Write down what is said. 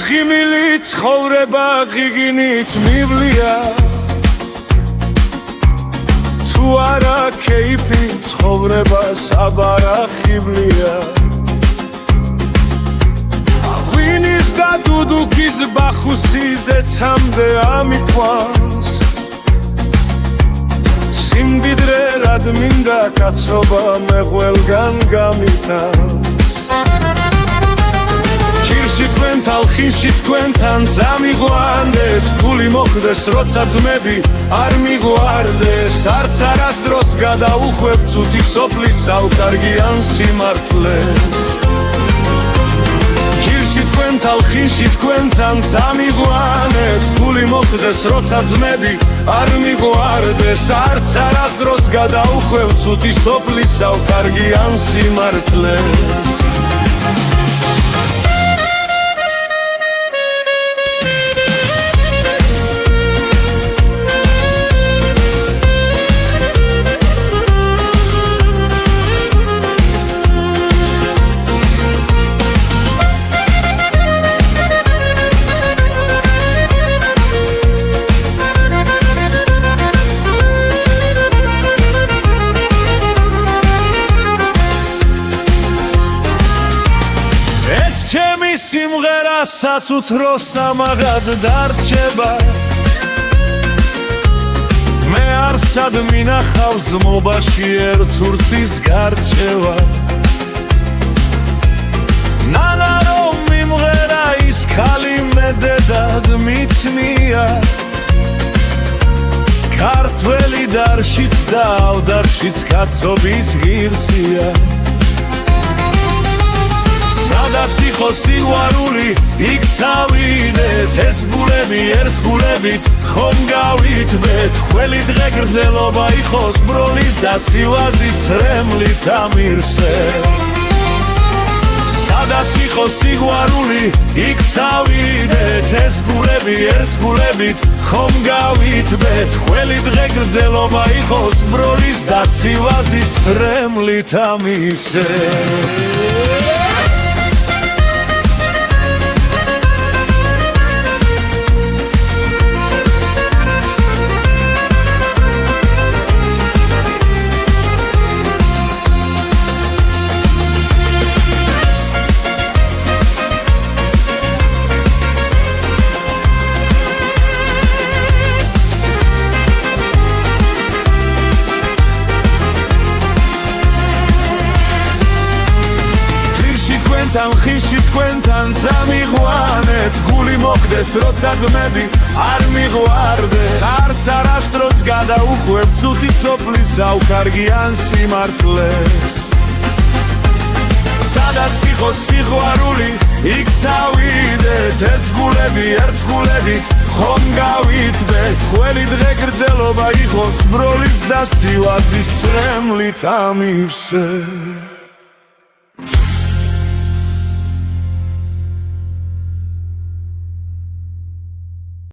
ღიმილი ცხოვრება ღიგინით მივლია თუ არა კეიფი ცხოვრება საბარახიბლია ღვინის და დუდუკის ბახუსიზე ცამდე ამიყვანს სიმდიდრე რად მინდა კაცობა მე ყველგან გამიტანს ქირში თქვენ თალხინში თქვენთან წამიყვანდეთ გული მოხდეს როცა ძმები არ მიყვარდეს არც არასდროს გადაუხვევ ცუდი სოფლის ავკარგიან სიმართლეს ქირში თქვენ თალხინში თქვენთან წამიყვანდეთ გული მოხდეს როცა ძმები არ მიყვარდეს არც არასდროს გადაუხვევ ცუდი სოფლის ავკარგიან სიმართლეს სიმღერა საცუთრო სამაღად დარჩება მე არსად მინახავ ზმობაში ერთურცის გარჩევა ნანა რომ მიმღერა ის ქალი მე დედად მიცნია ქართველი დარშიც და ავდარშიც კაცობის ღირსია სადაც იყოს სიყვარული იქ წავიდეთ ეს გულები ერთ გულებით ხომ გავითბეთ ყველი დღე გრძელობა იყოს ბროლის და სილაზის წრემლით ამირსე სადაც იყოს სიყვარული იქ წავიდეთ ეს გულები ერთ გულებით ხომ გავითბეთ ყველი დღე გრძელობა იყოს ბროლის და სილაზის წრემლით ამირსე ხიში თქვენთან წამიყვანეთ გული მოხდეს როცა ძმები არ მიყვარდეს არც არასდროს გადაუხვევ ცუდი სოფლის ავკარგიან სიმართლეს სადაც იყოს სიყვარული იქ წავიდეთ ეს გულები ერთ გულებით ხომ გავითბეთ ყველი დღე გრძელობა იყოს ბროლის და სილაზის წრემლით ამივსე